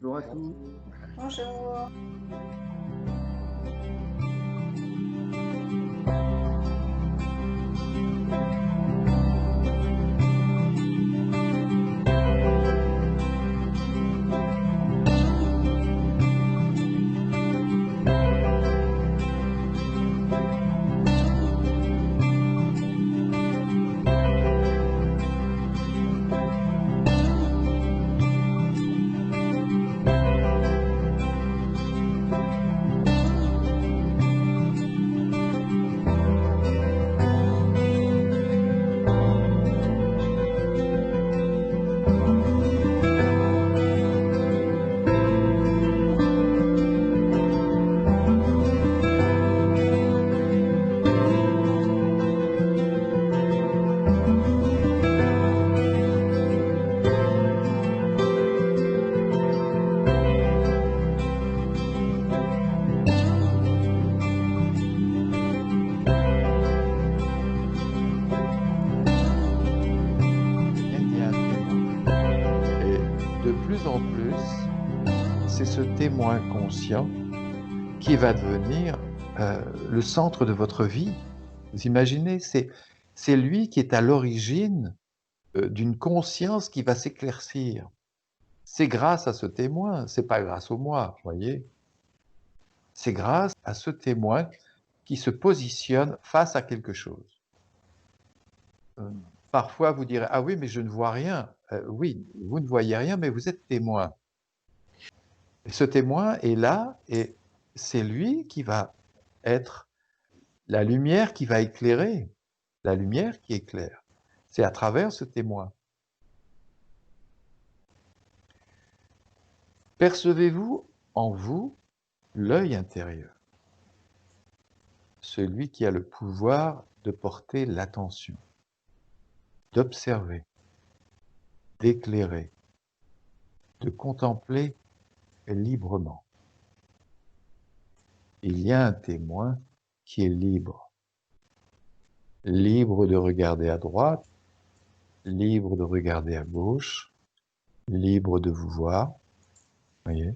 Bonjour à tous. Bonjour. Eh bien, il y a un témoin. Et de plus en plus, c'est ce témoin conscient qui va devenir le centre de votre vie. Vous imaginez, c'est lui qui est à l'origine d'une conscience qui va s'éclaircir. C'est grâce à ce témoin, c'est pas grâce au moi, voyez. C'est grâce à ce témoin qui se positionne face à quelque chose. Euh, Parfois, vous direz, ah oui, mais je ne vois rien. Oui, vous ne voyez rien, mais vous êtes témoin. Et ce témoin est là et c'est lui qui va être la lumière qui va éclairer, la lumière qui éclaire. C'est à travers ce témoin. Percevez-vous en vous l'œil intérieur, celui qui a le pouvoir de porter l'attention, d'observer, d'éclairer, de contempler librement. Il y a un témoin qui est libre, libre de regarder à droite, libre de regarder à gauche, libre de vous voir, voyez.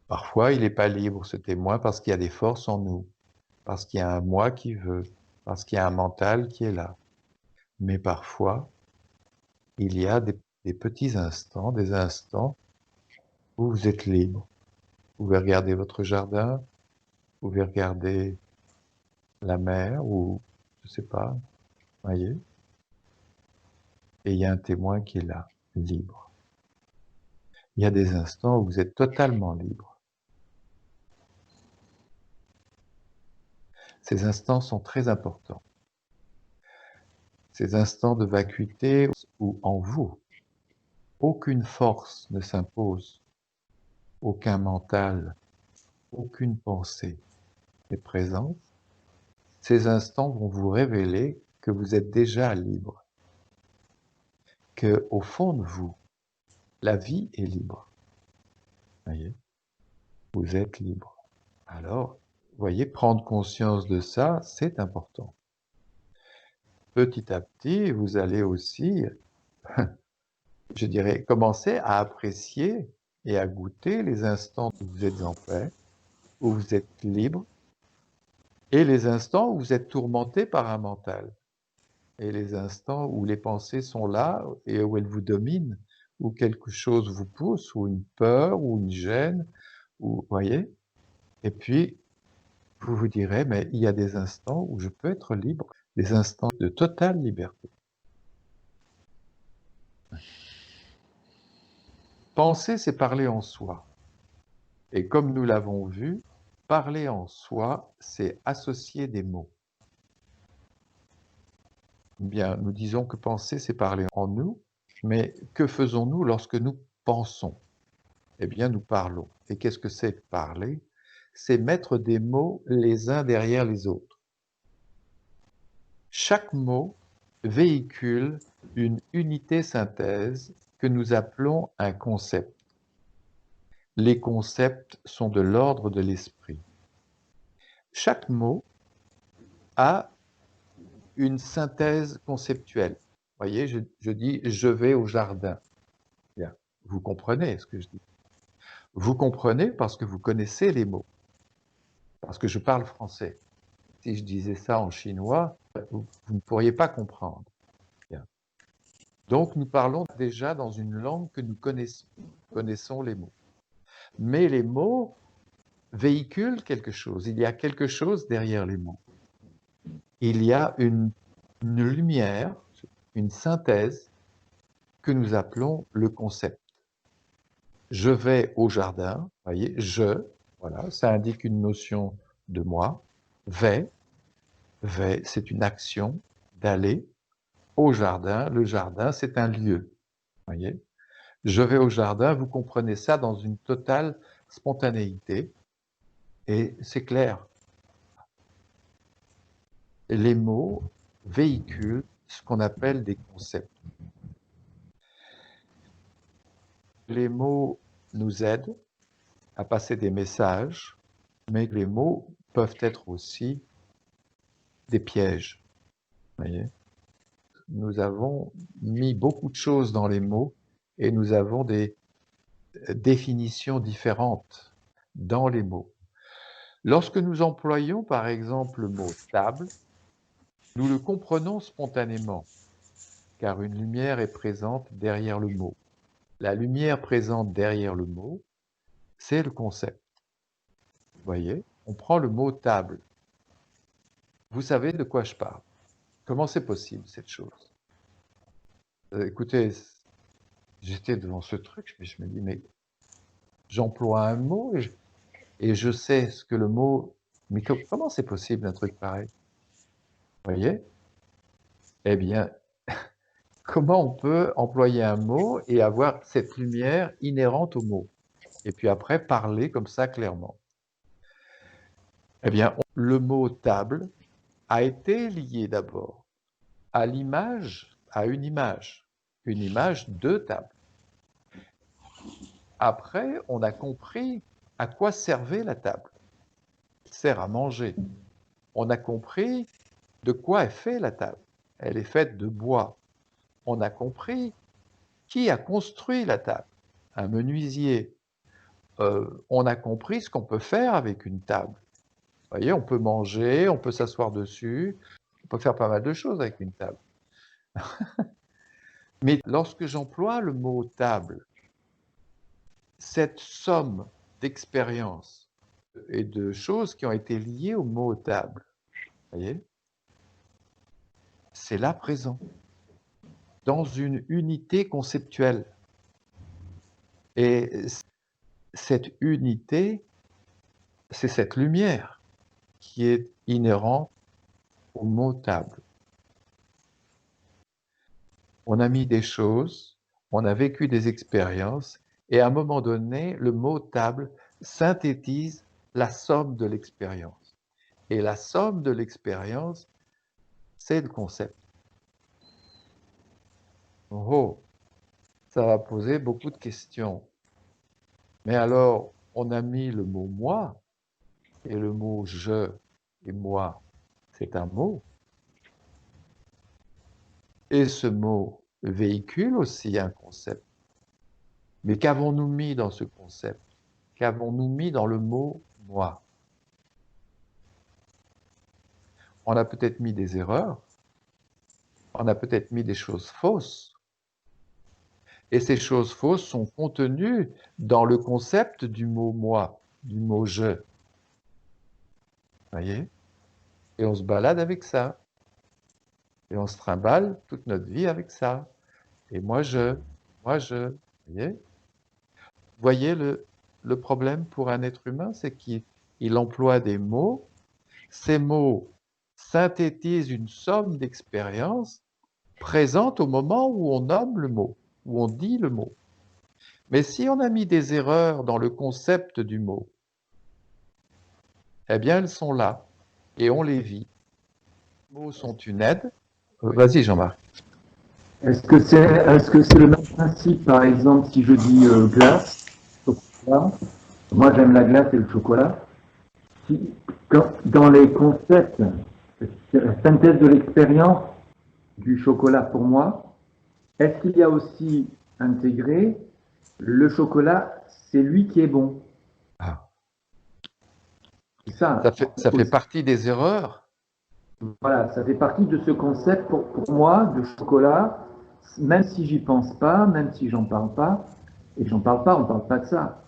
Parfois, il n'est pas libre, ce témoin, parce qu'il y a des forces en nous, parce qu'il y a un moi qui veut, parce qu'il y a un mental qui est là. Mais parfois, il y a des petits instants, des instants où vous êtes libre. Vous pouvez regarder votre jardin, vous pouvez regarder la mer, ou je sais pas, voyez. Et il y a un témoin qui est là, libre. Il y a des instants où vous êtes totalement libre. Ces instants sont très importants. Ces instants de vacuité où en vous, aucune force ne s'impose, aucun mental, aucune pensée n'est présente. Ces instants vont vous révéler que vous êtes déjà libre, que au fond de vous, la vie est libre. Voyez, vous êtes libre. Alors, voyez, prendre conscience de ça, c'est important. Petit à petit, vous allez aussi, je dirais, commencer à apprécier et à goûter les instants où vous êtes en paix, où vous êtes libre, et les instants où vous êtes tourmenté par un mental, et les instants où les pensées sont là et où elles vous dominent, où quelque chose vous pousse, ou une peur, ou une gêne, ou voyez. Et puis, vous vous direz, mais il y a des instants où je peux être libre, des instants de totale liberté. Penser, c'est parler en soi. Et comme nous l'avons vu, parler en soi, c'est associer des mots. Bien, nous disons que penser, c'est parler en nous, mais que faisons-nous lorsque nous pensons? Eh bien, nous parlons. Et qu'est-ce que c'est parler? C'est mettre des mots les uns derrière les autres. Chaque mot véhicule une unité synthèse que nous appelons un concept. Les concepts sont de l'ordre de l'esprit. Chaque mot a une synthèse conceptuelle. Voyez, je dis « je vais au jardin ». Bien. vous comprenez ce que je dis. Vous comprenez parce que vous connaissez les mots, parce que je parle français. Si je disais ça en chinois, vous ne pourriez pas comprendre. Bien. Donc nous parlons déjà dans une langue que nous connaissons les mots. Mais les mots véhiculent quelque chose. Il y a quelque chose derrière les mots. Il y a une lumière, une synthèse que nous appelons le concept. Je vais au jardin, voyez, voilà, ça indique une notion de moi. Vais, c'est une action d'aller au jardin. Le jardin, c'est un lieu, voyez. Je vais au jardin, vous comprenez ça dans une totale spontanéité, et c'est clair. Les mots véhiculent ce qu'on appelle des concepts. Les mots nous aident à passer des messages, mais les mots peuvent être aussi des pièges. Voyez, nous avons mis beaucoup de choses dans les mots et nous avons des définitions différentes dans les mots. Lorsque nous employons par exemple le mot table, nous le comprenons spontanément, car une lumière est présente derrière le mot. La lumière présente derrière le mot, c'est le concept. Vous voyez, on prend le mot table. Vous savez de quoi je parle. Comment c'est possible, cette chose? Écoutez, j'étais devant ce truc, je me dis, mais j'emploie un mot et je sais ce que le mot... Mais comment c'est possible un truc pareil? Vous voyez? Eh bien, comment on peut employer un mot et avoir cette lumière inhérente au mot? Et puis après, parler comme ça clairement. Eh bien, le mot table a été lié d'abord à l'image, à une image de table. Après, on a compris à quoi servait la table. Elle sert à manger. On a compris de quoi est faite la table. Elle est faite de bois. On a compris qui a construit la table. Un menuisier. On a compris ce qu'on peut faire avec une table. Vous voyez, on peut manger, on peut s'asseoir dessus, on peut faire pas mal de choses avec une table. Mais lorsque j'emploie le mot table, cette somme d'expériences et de choses qui ont été liées au mot table, vous voyez, c'est là présent, dans une unité conceptuelle. Et cette unité, c'est cette lumière qui est inhérente au mot table. On a mis des choses, on a vécu des expériences, et à un moment donné, le mot table synthétise la somme de l'expérience. Et la somme de l'expérience, c'est le concept. Oh, ça va poser beaucoup de questions. Mais alors, on a mis le mot moi, et le mot je et moi, c'est un mot. Et ce mot véhicule aussi un concept. Mais qu'avons-nous mis dans ce concept? Qu'avons-nous mis dans le mot moi? On a peut-être mis des erreurs, on a peut-être mis des choses fausses. Et ces choses fausses sont contenues dans le concept du mot moi, du mot je. Voyez? Et on se balade avec ça. Et on se trimballe toute notre vie avec ça. Et moi je. Voyez? Voyez le problème pour un être humain, c'est qu'il emploie des mots. Ces mots synthétisent une somme d'expériences présentes au moment où on nomme le mot, où on dit le mot. Mais si on a mis des erreurs dans le concept du mot, eh bien, elles sont là et on les vit. Les mots sont une aide. Vas-y, Jean-Marc. Est-ce que c'est le même principe, par exemple, si je dis glace, chocolat, moi j'aime la glace et le chocolat, dans les concepts, la synthèse de l'expérience du chocolat pour moi, est-ce qu'il y a aussi intégré le chocolat, c'est lui qui est bon. Ah. C'est ça. Ça fait partie des erreurs. Voilà, ça fait partie de ce concept pour moi de chocolat, même si j'y pense pas, même si j'en parle pas, et j'en parle pas, on parle pas de ça.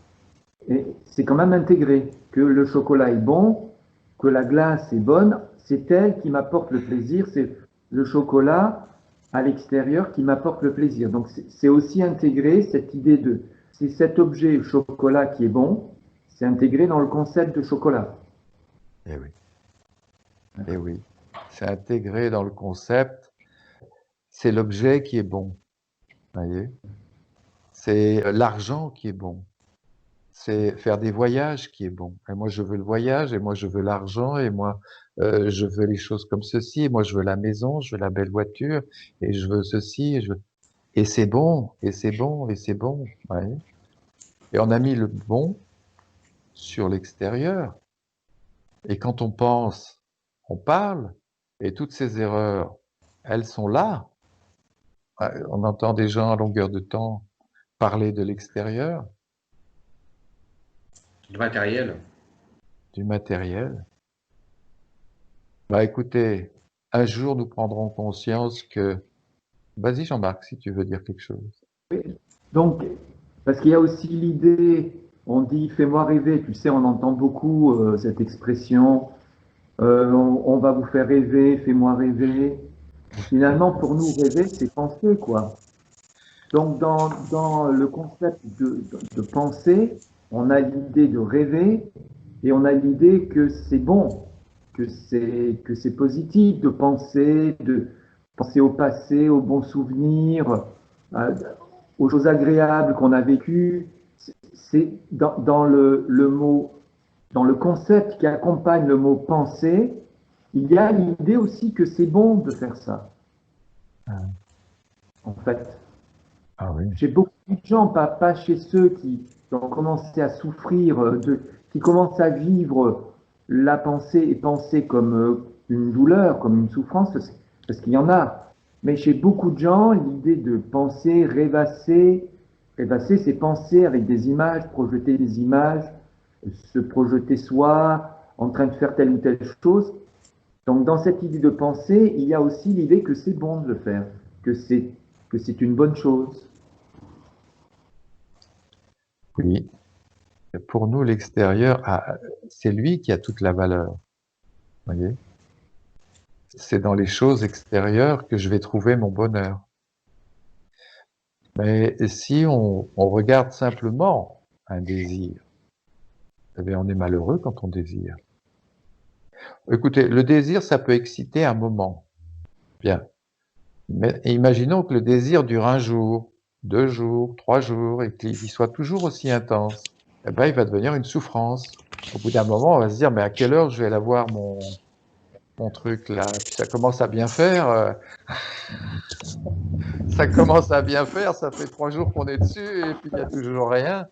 Et c'est quand même intégré que le chocolat est bon, que la glace est bonne, c'est elle qui m'apporte le plaisir, c'est le chocolat à l'extérieur qui m'apporte le plaisir. Donc c'est aussi intégré cette idée de, c'est cet objet chocolat qui est bon, c'est intégré dans le concept de chocolat. Eh oui, eh oui. C'est intégré dans le concept. C'est l'objet qui est bon. Voyez? C'est l'argent qui est bon. C'est faire des voyages qui est bon. Et moi, je veux le voyage, et moi, je veux l'argent, et moi, je veux les choses comme ceci, et moi, je veux la maison, je veux la belle voiture, et je veux ceci, et c'est bon, et c'est bon, et c'est bon. Voyez? Et on a mis le bon sur l'extérieur. Et quand on pense, on parle, et toutes ces erreurs, elles sont là. On entend des gens à longueur de temps parler de l'extérieur, Du matériel. du matériel. Bah écoutez, un jour nous prendrons conscience que... Vas-y Jean-Marc, si tu veux dire quelque chose. Donc, parce qu'il y a aussi l'idée, on dit fais-moi rêver, tu sais, on entend beaucoup cette expression, on va vous faire rêver, fais-moi rêver. Finalement, pour nous, rêver, c'est penser, quoi. Donc, dans le concept de penser, on a l'idée de rêver et on a l'idée que c'est bon, que c'est positif de penser au passé, aux bons souvenirs, euh, aux choses agréables qu'on a vécues. C'est dans le mot, dans le concept qui accompagne le mot penser, il y a l'idée aussi que c'est bon de faire ça, Ah, en fait. ah oui. J'ai beaucoup de gens, pas chez ceux qui ont commencé à souffrir, qui commencent à vivre la pensée et penser comme une douleur, comme une souffrance, parce qu'il y en a. Mais chez beaucoup de gens, l'idée de penser, rêvasser, c'est penser avec des images, projeter des images, se projeter soi, en train de faire telle ou telle chose. Donc dans cette idée de pensée, il y a aussi l'idée que c'est bon de le faire, que c'est une bonne chose. Oui. Pour nous, l'extérieur, c'est lui qui a toute la valeur. Voyez? C'est dans les choses extérieures que je vais trouver mon bonheur. Mais si on regarde simplement un désir, eh bien, on est malheureux quand on désire. Écoutez, le désir, ça peut exciter un moment. Bien. Mais imaginons que le désir dure un jour, 2 jours, 3 jours, et qu'il soit toujours aussi intense. Eh ben, il va devenir une souffrance. Au bout d'un moment, on va se dire, mais à quelle heure je vais aller voir mon truc là? Puis ça commence à bien faire. Ça commence à bien faire. Ça fait 3 jours qu'on est dessus, et puis il n'y a toujours rien.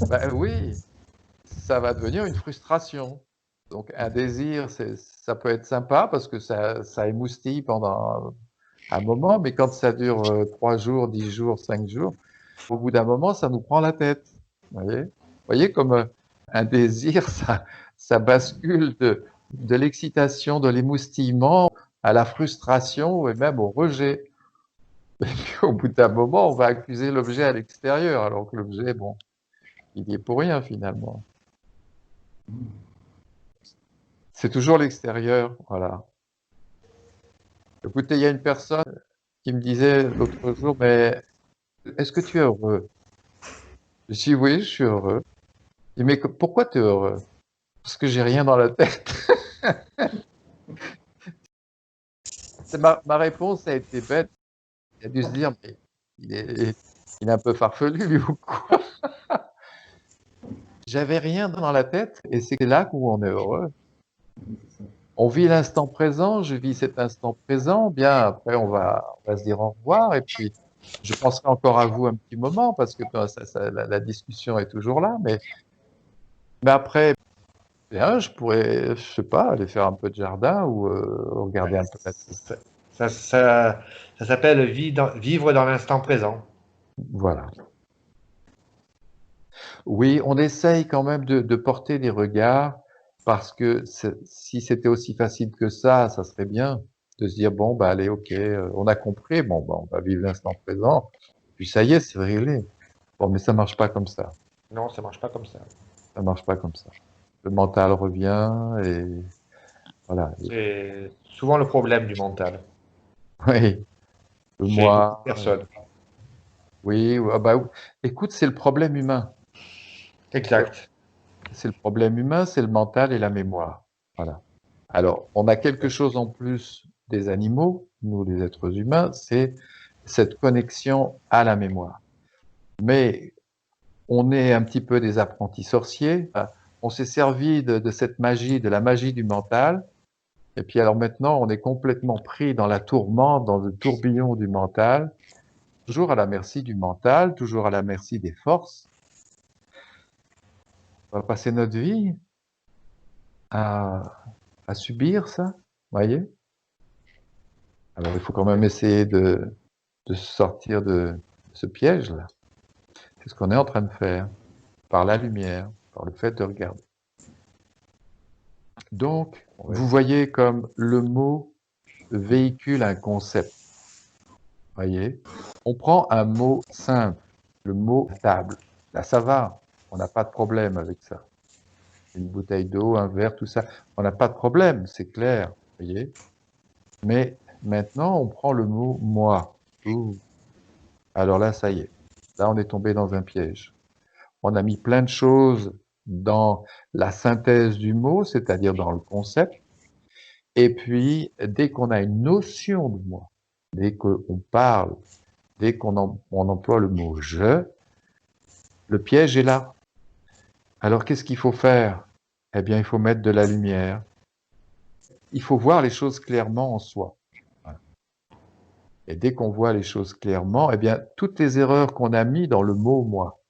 Ben oui, ça va devenir une frustration. Donc un désir, ça peut être sympa parce que ça émoustille pendant un moment, mais quand ça dure 3 jours, 10 jours, 5 jours, au bout d'un moment, ça nous prend la tête. Vous voyez comme un désir, ça bascule de l'excitation, de l'émoustillement à la frustration et même au rejet. Et puis au bout d'un moment, on va accuser l'objet à l'extérieur, alors que l'objet, bon, il y est pour rien finalement. C'est toujours l'extérieur, voilà. Écoutez, il y a une personne qui me disait l'autre jour, mais est-ce que tu es heureux? Je dis oui, je suis heureux. Il dit, mais pourquoi tu es heureux? Parce que j'ai rien dans la tête. Ma réponse a été bête. Il a dû se dire, mais il est, il est un peu farfelu, lui, ou quoi? J'avais rien dans la tête, et c'est là où on est heureux. On vit l'instant présent, je vis cet instant présent, bien, après on va se dire au revoir, et puis je penserai encore à vous un petit moment, parce que la discussion est toujours là, mais après, bien, je pourrais, je sais pas, aller faire un peu de jardin ou regarder un peu la télé. Ça s'appelle vivre dans l'instant présent. Voilà. Oui, on essaye quand même de porter des regards parce que si c'était aussi facile que ça serait bien de se dire bon bah allez ok, on a compris, bon bah on va vivre l'instant présent, puis ça y est, c'est réglé. Bon mais ça marche pas comme ça, Non, ça marche pas comme ça. ça marche pas comme ça. Le mental revient et voilà. C'est souvent le problème du mental Oui, le chez beaucoup de moi, personnes. oui, ah bah écoute, c'est le problème humain. Exact. C'est le problème humain, c'est le mental et la mémoire. Voilà. Alors, on a quelque chose en plus des animaux, nous les êtres humains, c'est cette connexion à la mémoire. Mais on est un petit peu des apprentis sorciers. On s'est servi de cette magie, de la magie du mental. Et puis alors maintenant, on est complètement pris dans la tourmente, dans le tourbillon du mental, toujours à la merci du mental, toujours à la merci des forces. On va passer notre vie à subir ça, voyez? Alors il faut quand même essayer de sortir de ce piège-là. C'est ce qu'on est en train de faire, par la lumière, par le fait de regarder. Donc, vous voyez comme le mot véhicule un concept. Voyez? On prend un mot simple, le mot table. Là, ça va, on n'a pas de problème avec ça. Une bouteille d'eau, un verre, tout ça, on n'a pas de problème, c'est clair, voyez? Mais maintenant, on prend le mot moi. Ouh. Alors là, ça y est. Là, on est tombé dans un piège. On a mis plein de choses dans la synthèse du mot, c'est-à-dire dans le concept. Et puis, dès qu'on a une notion de moi, dès qu'on parle, dès on emploie le mot je, le piège est là. Alors, qu'est-ce qu'il faut faire? Eh bien, il faut mettre de la lumière. Il faut voir les choses clairement en soi. Voilà. Et dès qu'on voit les choses clairement, eh bien, toutes les erreurs qu'on a mis dans le mot moi,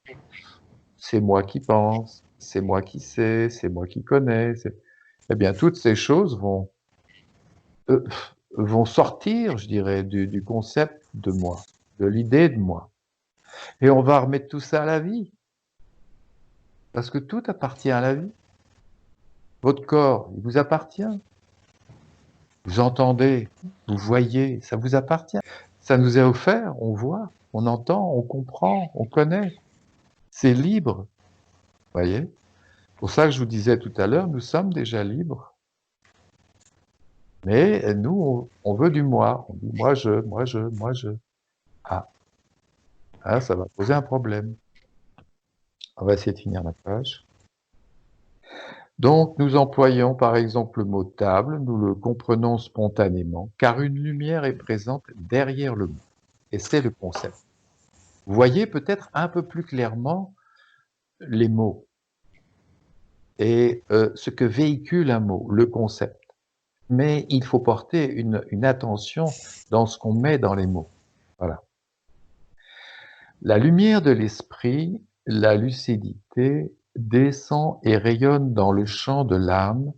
c'est moi qui pense, c'est moi qui sais, c'est moi qui connais, eh bien, toutes ces choses euh, vont sortir, je dirais, du concept de moi, de l'idée de moi. Et on va remettre tout ça à la vie. Parce que tout appartient à la vie. Votre corps, il vous appartient. Vous entendez, vous voyez, ça vous appartient. Ça nous est offert, on voit, on entend, on comprend, on connaît. C'est libre. Voyez? Pour ça que je vous disais tout à l'heure, nous sommes déjà libres. Mais nous, on veut du moi. On dit moi je, moi je, moi je. Ah, ah, ça va poser un problème. On va essayer de finir la page. Donc, nous employons par exemple le mot table, nous le comprenons spontanément, car une lumière est présente derrière le mot. Et c'est le concept. Vous voyez peut-être un peu plus clairement les mots et ce que véhicule un mot, le concept. Mais il faut porter une attention dans ce qu'on met dans les mots. Voilà. La lumière de l'esprit, la lucidité, descend et rayonne dans le champ de l'âme,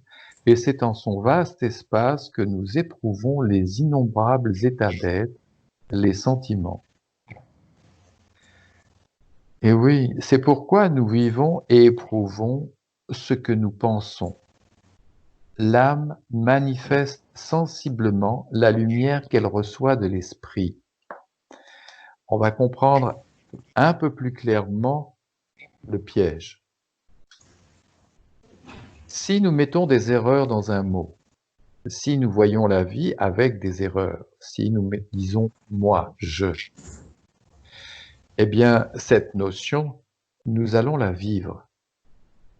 et c'est en son vaste espace que nous éprouvons les innombrables états d'être, les sentiments. Et oui, c'est pourquoi nous vivons et éprouvons ce que nous pensons. L'âme manifeste sensiblement la lumière qu'elle reçoit de l'esprit. On va comprendre un peu plus clairement le piège. Si nous mettons des erreurs dans un mot, si nous voyons la vie avec des erreurs, si nous disons moi, je, eh bien, cette notion, nous allons la vivre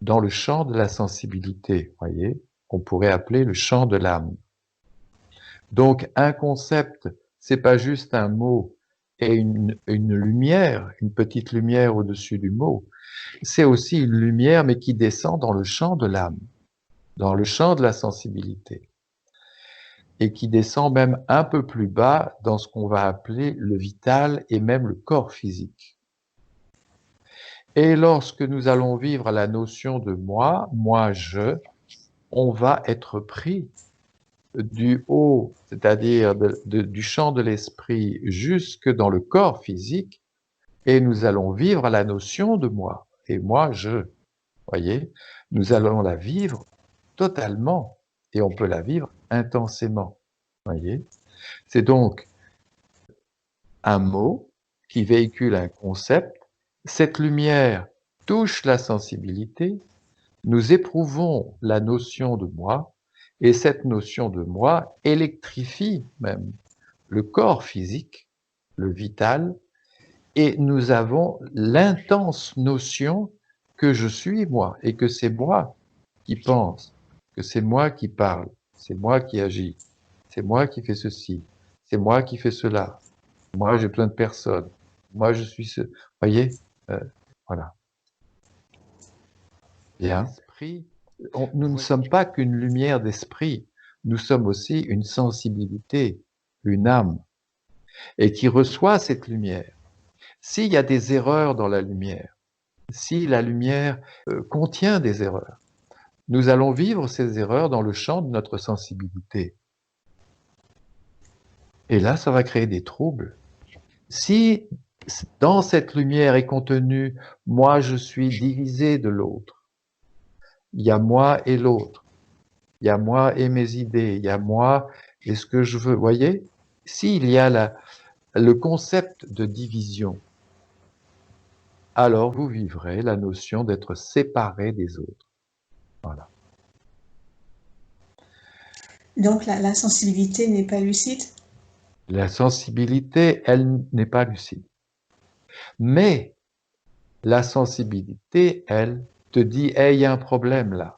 dans le champ de la sensibilité, voyez, qu'on pourrait appeler le champ de l'âme. Donc, un concept, c'est pas juste un mot et une lumière, une petite lumière au-dessus du mot. C'est aussi une lumière, mais qui descend dans le champ de l'âme, dans le champ de la sensibilité, et qui descend même un peu plus bas dans ce qu'on va appeler le vital et même le corps physique. Et lorsque nous allons vivre la notion de moi, moi-je, on va être pris du haut, c'est-à-dire du champ de l'esprit jusque dans le corps physique, et nous allons vivre la notion de moi. et moi, je. Voyez, nous allons la vivre totalement et on peut la vivre intensément. Voyez, c'est donc un mot qui véhicule un concept. Cette lumière touche la sensibilité, nous éprouvons la notion de moi, et cette notion de moi électrifie même le corps physique, le vital, et nous avons l'intense notion que je suis moi, et que c'est moi qui pense, que c'est moi qui parle, c'est moi qui agis, c'est moi qui fais ceci, c'est moi qui fais cela, moi j'ai plein de personnes, moi je suis ce... Voyez, voilà. Bien. Nous ne sommes pas qu'une lumière d'esprit, nous sommes aussi une sensibilité, une âme, et qui reçoit cette lumière. S'il y a des erreurs dans la lumière, si la lumière contient des erreurs, nous allons vivre ces erreurs dans le champ de notre sensibilité. Et là, ça va créer des troubles. Si dans cette lumière est contenu « moi, je suis divisé de l'autre », il y a moi et l'autre, il y a moi et mes idées, il y a moi et ce que je veux. Vous voyez, s'il y a le concept de division, alors vous vivrez la notion d'être séparé des autres. Voilà. Donc la sensibilité n'est pas lucide? La sensibilité, elle n'est pas lucide. Mais la sensibilité, elle, te dit « Hey, il y a un problème là.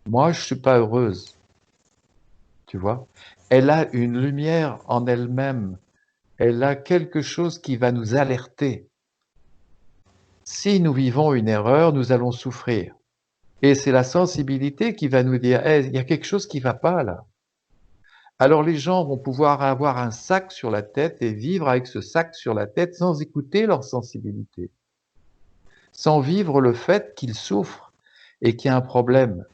Moi, je suis pas heureuse. » Tu vois? Elle a une lumière en elle-même. Elle a quelque chose qui va nous alerter. Si nous vivons une erreur, nous allons souffrir. Et c'est la sensibilité qui va nous dire « Hey, il y a quelque chose qui va pas là. » Alors les gens vont pouvoir avoir un sac sur la tête et vivre avec ce sac sur la tête sans écouter leur sensibilité, sans vivre le fait qu'ils souffrent et qu'il y a un problème.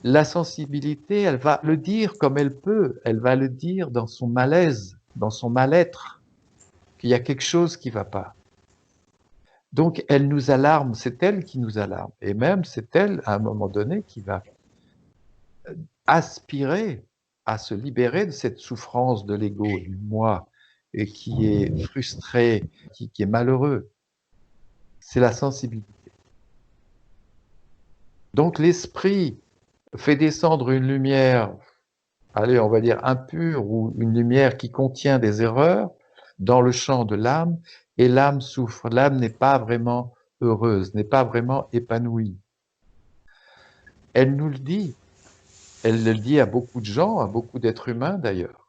La sensibilité, elle va le dire comme elle peut, elle va le dire dans son malaise, dans son mal-être, qu'il y a quelque chose qui ne va pas. Donc elle nous alarme, c'est elle qui nous alarme, et même c'est elle, à un moment donné, qui va aspirer à se libérer de cette souffrance de l'ego, du moi, et qui est frustré, qui est malheureux. C'est la sensibilité. Donc l'esprit fait descendre une lumière, allez, on va dire impure, ou une lumière qui contient des erreurs dans le champ de l'âme, et l'âme souffre. L'âme n'est pas vraiment heureuse, n'est pas vraiment épanouie. Elle nous le dit. Elle le dit à beaucoup de gens, à beaucoup d'êtres humains d'ailleurs.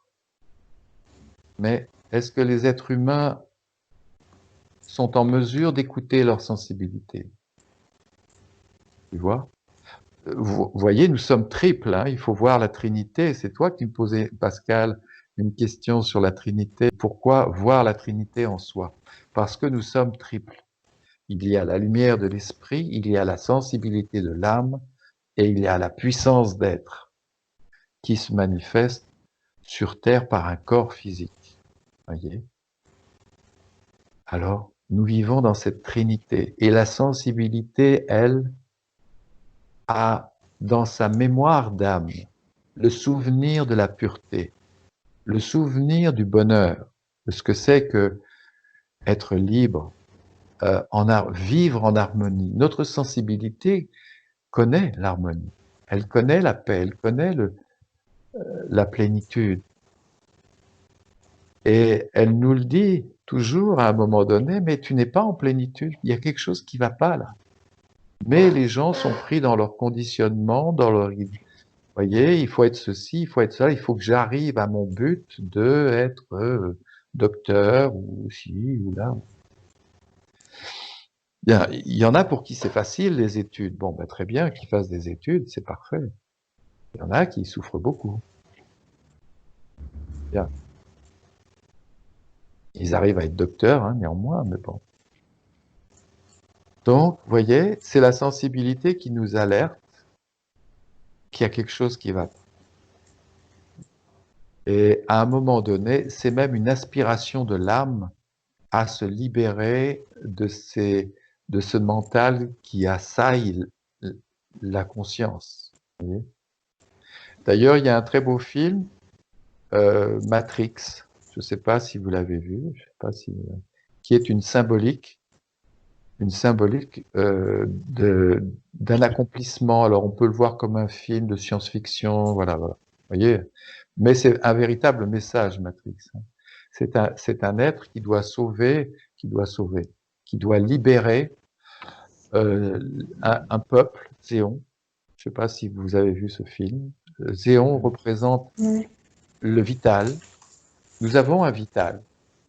Mais est-ce que les êtres humains sont en mesure d'écouter leur sensibilité? Tu vois? Vous voyez, nous sommes triples, hein, il faut voir la Trinité. C'est toi qui me posais, Pascal, une question sur la Trinité. Pourquoi voir la Trinité en soi? Parce que nous sommes triples. Il y a la lumière de l'esprit, il y a la sensibilité de l'âme, et il y a la puissance d'être qui se manifeste sur Terre par un corps physique. Voyez? Alors, nous vivons dans cette Trinité. Et la sensibilité, elle, a dans sa mémoire d'âme le souvenir de la pureté, le souvenir du bonheur, de ce que c'est que être libre, vivre en harmonie. Notre sensibilité connaît l'harmonie, elle connaît la paix, elle connaît la plénitude. Et elle nous le dit toujours à un moment donné, mais tu n'es pas en plénitude, il y a quelque chose qui ne va pas là. Mais les gens sont pris dans leur conditionnement, dans leur... Vous voyez, il faut être ceci, il faut être cela, il faut que j'arrive à mon but de être docteur ou ci ou là. Bien, il y en a pour qui c'est facile les études. Bon, ben, très bien, qu'ils fassent des études, c'est parfait. Il y en a qui souffrent beaucoup. Bien. Ils arrivent à être docteurs, hein, néanmoins, mais bon. Donc, vous voyez, c'est la sensibilité qui nous alerte qu'il y a quelque chose qui va. Et à un moment donné, c'est même une aspiration de l'âme à se libérer de ces de ce mental qui assaille la conscience. Vous voyez. D'ailleurs, il y a un très beau film, Matrix, je ne sais pas si vous l'avez vu, je sais pas si, qui est une symbolique d'un accomplissement. Alors, on peut le voir comme un film de science-fiction, voilà, voilà. Vous voyez, mais c'est un véritable message, Matrix. C'est un être qui doit sauver, qui doit libérer un peuple, Zéon. Je ne sais pas si vous avez vu ce film. Zéon représente Oui. le vital. Nous avons un vital.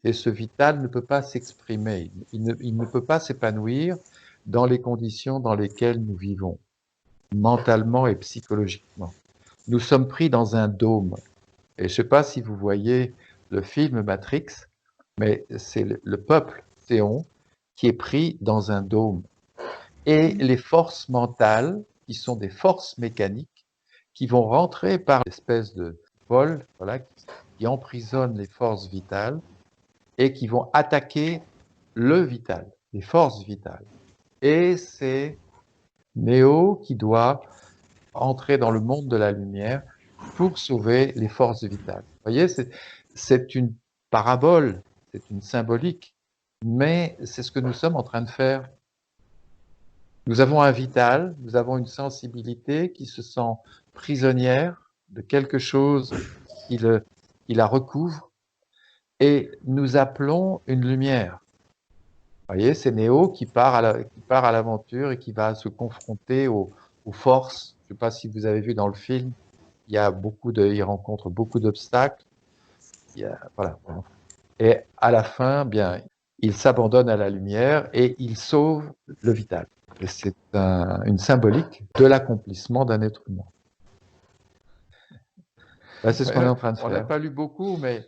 Et ce vital ne peut pas s'exprimer. Il ne peut pas s'épanouir dans les conditions dans lesquelles nous vivons, mentalement et psychologiquement. Nous sommes pris dans un dôme. Et je ne sais pas si vous voyez le film Matrix, mais c'est le peuple Zéon qui est pris dans un dôme. Et les forces mentales, qui sont des forces mécaniques, qui vont rentrer par l'espèce de vol, voilà, qui emprisonnent les forces vitales et qui vont attaquer le vital, les forces vitales. Et c'est Néo qui doit entrer dans le monde de la lumière pour sauver les forces vitales. Vous voyez, c'est une parabole, c'est une symbolique, mais c'est ce que nous sommes en train de faire. Nous avons un vital, nous avons une sensibilité qui se sent prisonnière de quelque chose qui la recouvre, et nous appelons une lumière. Vous voyez, c'est Néo qui part à l'aventure et qui va se confronter aux forces. Je ne sais pas si vous avez vu dans le film, il rencontre beaucoup d'obstacles. Voilà. Et à la fin, bien, il s'abandonne à la lumière et il sauve le vital. Et c'est une symbolique de l'accomplissement d'un être humain. Ben, c'est ce qu'on est en train de faire. On n'a pas lu beaucoup, mais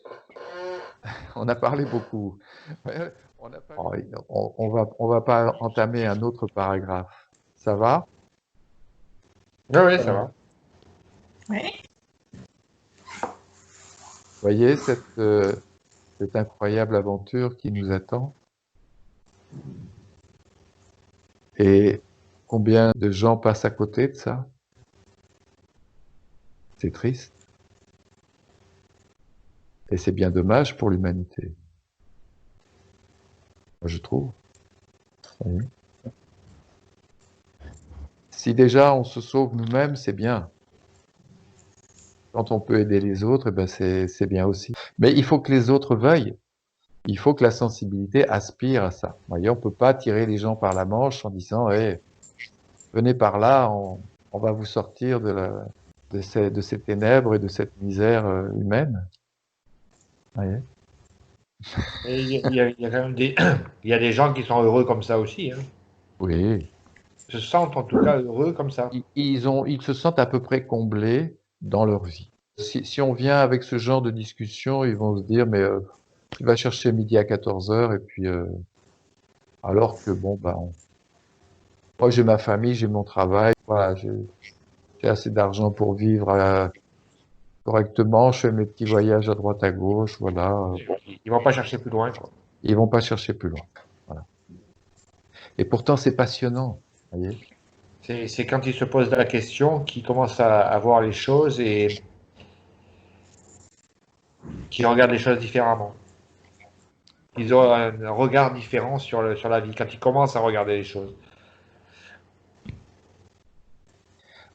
on a parlé beaucoup. On va pas entamer un autre paragraphe. Ça va? Oui, ça va. Ouais. Vous voyez cette incroyable aventure qui nous attend? Et combien de gens passent à côté de ça? C'est triste. Et c'est bien dommage pour l'humanité. Moi, je trouve. Oui. Si déjà on se sauve nous-mêmes, c'est bien. Quand on peut aider les autres, eh ben c'est bien aussi. Mais il faut que les autres veuillent. Il faut que la sensibilité aspire à ça. Vous voyez, on peut pas tirer les gens par la manche en disant hey, venez par là, on va vous sortir de ces ténèbres et de cette misère humaine. Vous voyez. Et il y a quand même il y a des gens qui sont heureux comme ça aussi. Hein. Oui. Se sentent en tout cas heureux comme ça. Ils se sentent à peu près comblés dans leur vie. Si on vient avec ce genre de discussion, ils vont se dire mais tu vas chercher midi à 14h et puis alors que bon moi j'ai ma famille, j'ai mon travail, voilà, j'ai assez d'argent pour vivre correctement, je fais mes petits voyages à droite à gauche, voilà. Ils vont pas chercher plus loin, quoi. Ils vont pas chercher plus loin. Voilà. Et pourtant c'est passionnant, vous voyez. C'est quand ils se posent la question qu'ils commencent à voir les choses et qu'ils regardent les choses différemment. Ils ont un regard différent sur la vie quand ils commencent à regarder les choses.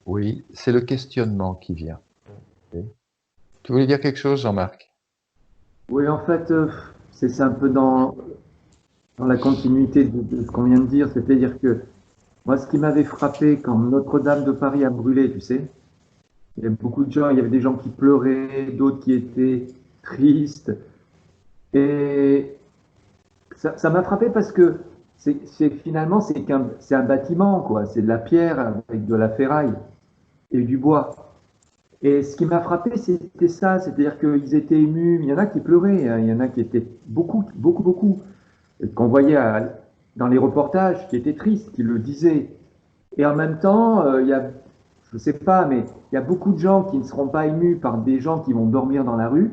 Oui, c'est le questionnement qui vient. Okay. Tu voulais dire quelque chose, Jean-Marc? Oui, en fait, c'est un peu dans la continuité de ce qu'on vient de dire. C'est-à-dire que moi, ce qui m'avait frappé quand Notre-Dame de Paris a brûlé, tu sais, il y avait beaucoup de gens, il y avait des gens qui pleuraient, d'autres qui étaient tristes. Et ça m'a frappé parce que finalement, c'est un bâtiment, quoi. C'est de la pierre avec de la ferraille et du bois. Et ce qui m'a frappé, c'était ça, c'est-à-dire qu'ils étaient émus. Il y en a qui pleuraient, hein, il y en a qui étaient beaucoup, qu'on voyait dans les reportages, qui étaient tristes, qui le disaient. Et en même temps, il y a, je sais pas, mais il y a beaucoup de gens qui ne seront pas émus par des gens qui vont dormir dans la rue,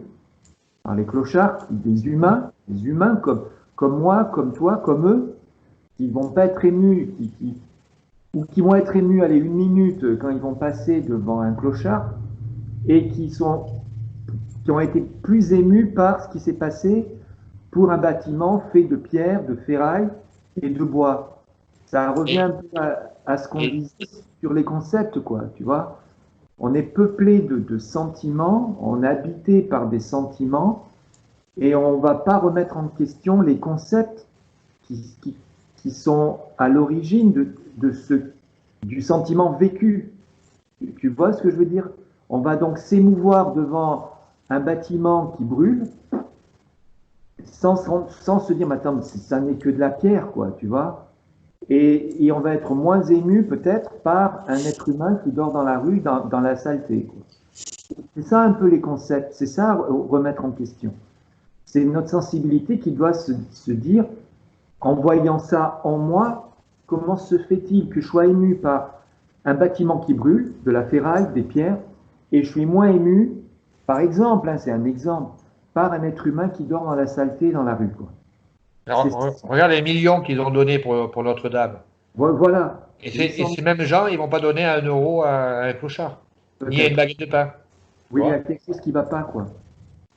par les clochards, des humains comme moi, comme toi, comme eux. qui vont pas être émus, ou qui vont être émus, allez, 1 minute quand ils vont passer devant un clochard, et qui ont été plus émus par ce qui s'est passé pour un bâtiment fait de pierre, de ferraille et de bois. Ça revient un peu à ce qu'on Et, disait sur les concepts, quoi, tu vois. On est peuplé de sentiments, on est habité par des sentiments, et on ne va pas remettre en question les concepts qui, qui, qui sont à l'origine du sentiment vécu. Tu vois ce que je veux dire? On va donc s'émouvoir devant un bâtiment qui brûle sans se dire, mais attends, ça n'est que de la pierre, quoi, tu vois? Et on va être moins ému peut-être par un être humain qui dort dans la rue, dans la saleté, quoi. C'est ça un peu les concepts, c'est ça remettre en question. C'est notre sensibilité qui doit se dire, en voyant ça en moi, comment se fait-il que je sois ému par un bâtiment qui brûle, de la ferraille, des pierres, et je suis moins ému, par exemple, hein, c'est un exemple, par un être humain qui dort dans la saleté dans la rue, quoi. regarde les millions qu'ils ont donnés pour Notre-Dame. Voilà. Et ces mêmes gens, ils vont pas donner 1 euro à un clochard, ni à une Peut-être. baguette de pain. Tu Oui, il y a vois? quelque chose qui ne va pas, quoi.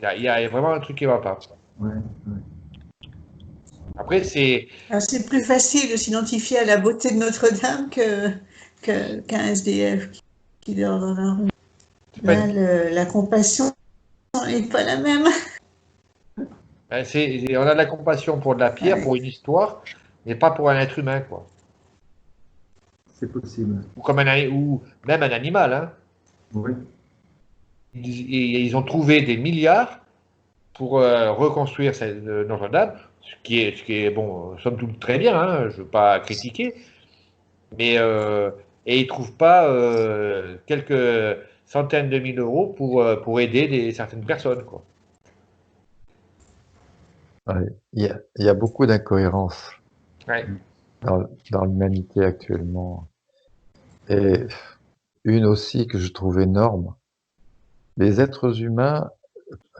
Il y a vraiment un truc qui va pas. Ouais, ouais. Après, c'est Alors, c'est plus facile de s'identifier à la beauté de Notre-Dame qu'un SDF qui dort dans la rue. c'est pas Là, une- la compassion n'est pas la même. on a de la compassion pour de la pierre, Ouais. pour une histoire, mais pas pour un être humain, quoi. C'est possible. Ou même un animal, hein. Oui. Ils ont trouvé des milliards pour reconstruire Notre-Dame, ce qui est bon, somme toute très bien, hein, je ne veux pas critiquer, mais et ils trouvent pas quelques centaines de mille euros pour aider certaines personnes, quoi. Ouais. Il y a beaucoup d'incohérences Ouais. dans l'humanité actuellement. Et une aussi que je trouve énorme, les êtres humains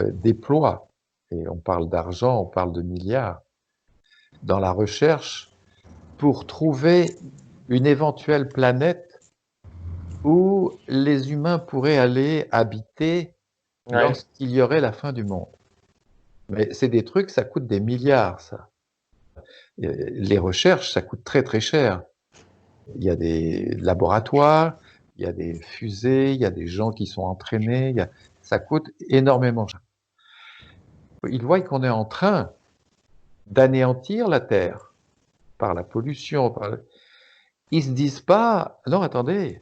déploient, et on parle d'argent, on parle de milliards, dans la recherche pour trouver une éventuelle planète où les humains pourraient aller habiter Ouais. lorsqu'il y aurait la fin du monde. Mais c'est des trucs, ça coûte des milliards, ça. Les recherches, ça coûte très très cher. Il y a des laboratoires, il y a des fusées, il y a des gens qui sont entraînés, ça coûte énormément cher. Ils voient qu'on est en train d'anéantir la Terre par la pollution. Ils se disent pas, non, attendez,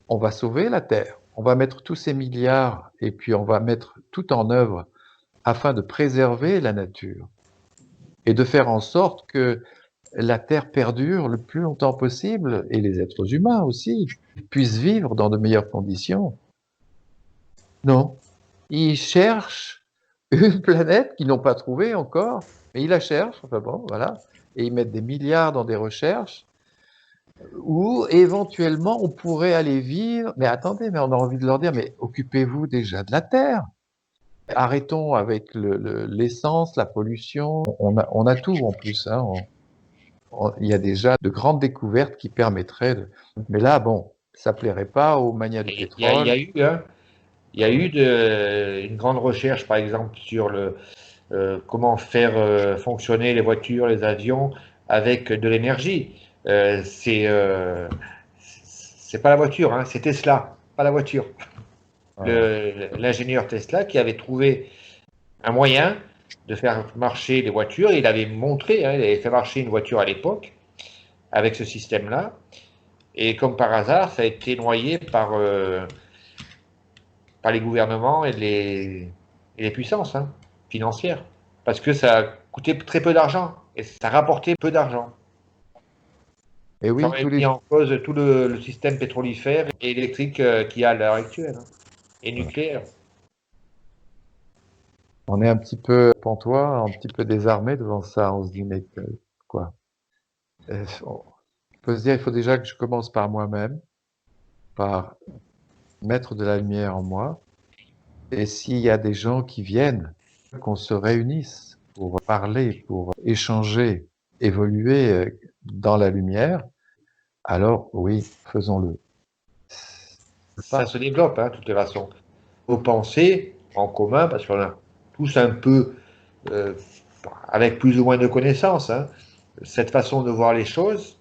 on va sauver la Terre, on va mettre tous ces milliards et puis on va mettre tout en œuvre afin de préserver la nature et de faire en sorte que la Terre perdure le plus longtemps possible et les êtres humains aussi puissent vivre dans de meilleures conditions. Non, ils cherchent une planète qu'ils n'ont pas trouvée encore, mais ils la cherchent, enfin bon, voilà, et ils mettent des milliards dans des recherches où éventuellement on pourrait aller vivre. Mais attendez, mais on a envie de leur dire, mais occupez-vous déjà de la Terre. Arrêtons avec l'essence, la pollution. On a tout en plus. Hein. Il y a déjà de grandes découvertes qui permettraient de... Mais là, bon, ça plairait pas aux manias du Et il y pétrole. a eu, hein, il y a eu une grande recherche, par exemple, sur comment faire fonctionner les voitures, les avions avec de l'énergie. C'est pas la voiture, hein, c'est Tesla, pas la voiture. Voilà. L'ingénieur Tesla qui avait trouvé un moyen de faire marcher les voitures. Il avait montré, hein, il avait fait marcher une voiture à l'époque avec ce système-là. Et comme par hasard, ça a été noyé par les gouvernements et les puissances, hein, financières. Parce que ça coûtait très peu d'argent et ça rapportait peu d'argent. Et Ça oui, aurait mis en cause tout le système pétrolifère et électrique qu'il y a à l'heure actuelle, hein, et nucléaire. on est un petit peu pantois, un petit peu désarmé devant ça. On se dit, mais quoi? On peut se dire, il faut déjà que je commence par moi-même, par mettre de la lumière en moi. Et s'il y a des gens qui viennent, qu'on se réunisse pour parler, pour échanger, évoluer dans la lumière, alors oui, faisons-le. Ça se développe, hein, de toutes les façons. Nos pensées en commun, parce qu'on a tous un peu, euh, avec plus ou moins de connaissances, hein, cette façon de voir les choses,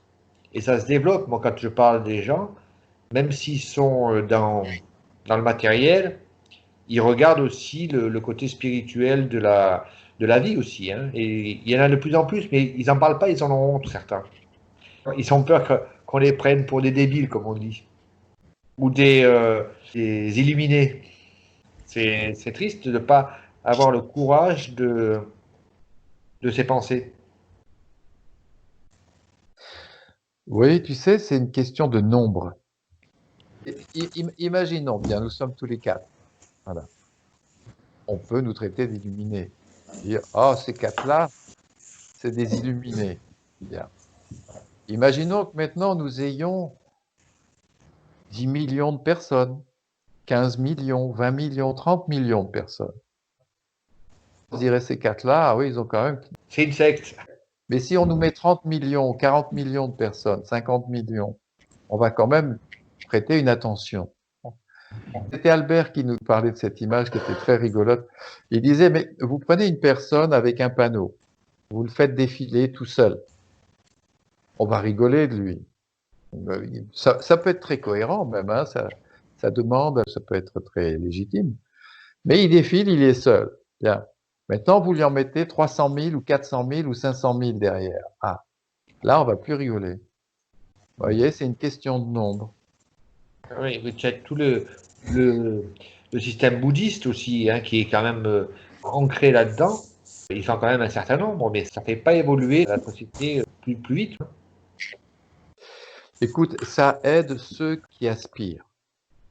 et ça se développe. Moi, quand je parle des gens, même s'ils sont dans le matériel, ils regardent aussi le côté spirituel de la vie aussi, hein. Et il y en a de plus en plus, mais ils n'en parlent pas, ils en ont honte, certains. Ils ont peur qu'on les prenne pour des débiles, comme on dit, ou des illuminés. C'est triste de ne pas avoir le courage de ses pensées. Oui, tu sais, c'est une question de nombre. Imaginons bien, nous sommes tous les quatre. Voilà. On peut nous traiter d'illuminés. Dire, oh, ces quatre-là, c'est des illuminés. Bien. Imaginons que maintenant nous ayons 10 millions de personnes, 15 millions, 20 millions, 30 millions de personnes. On dirait ces quatre-là, ah oui, ils ont quand même. C'est une secte. Mais si on nous met 30 millions, 40 millions de personnes, 50 millions, on va quand même prêter une attention. C'était Albert qui nous parlait de cette image qui était très rigolote. Il disait, mais vous prenez une personne avec un panneau, vous le faites défiler tout seul. On va rigoler de lui. Ça peut être très cohérent même, hein, ça demande, ça peut être très légitime. Mais il défile, il est seul. Bien. Maintenant, vous lui en mettez 300 000 ou 400 000 ou 500 000 derrière. Ah, là, on va plus rigoler. Vous voyez, c'est une question de nombre. Oui, mais tu as tout le système bouddhiste aussi, hein, qui est quand même ancré là-dedans. Ils sont quand même un certain nombre, mais ça ne fait pas évoluer la société plus vite. Écoute, ça aide ceux qui aspirent.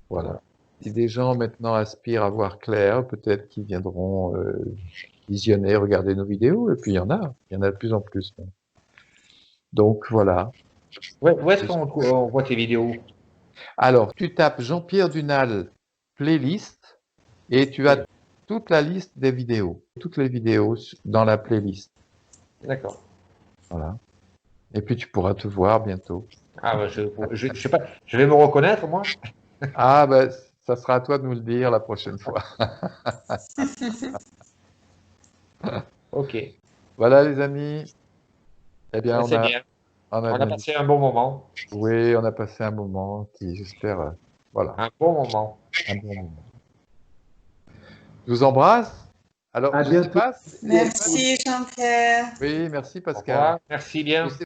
Voilà. Si des gens maintenant aspirent à voir clair, peut-être qu'ils viendront visionner, regarder nos vidéos, et puis il y en a de plus en plus. Donc voilà. Ouais, où est-ce on voit tes vidéos? Alors, tu tapes Jean-Pierre Dunal playlist et tu as toute la liste des vidéos, toutes les vidéos dans la playlist. D'accord. Voilà. Et puis tu pourras te voir bientôt. Ah, bah, je sais pas, je vais me reconnaître, moi. Ah ben, ça sera à toi de nous le dire la prochaine fois. Ok, Voilà les amis. Eh bien, c'est bien. on a On a bien passé un bon moment. oui, on a passé un moment qui, j'espère, voilà, Un bon moment. un bon moment. Je vous embrasse. Alors, À je sais bientôt. pas. Merci Jean-Pierre. Oui, merci Au Pascal. revoir. Merci bien. Je sais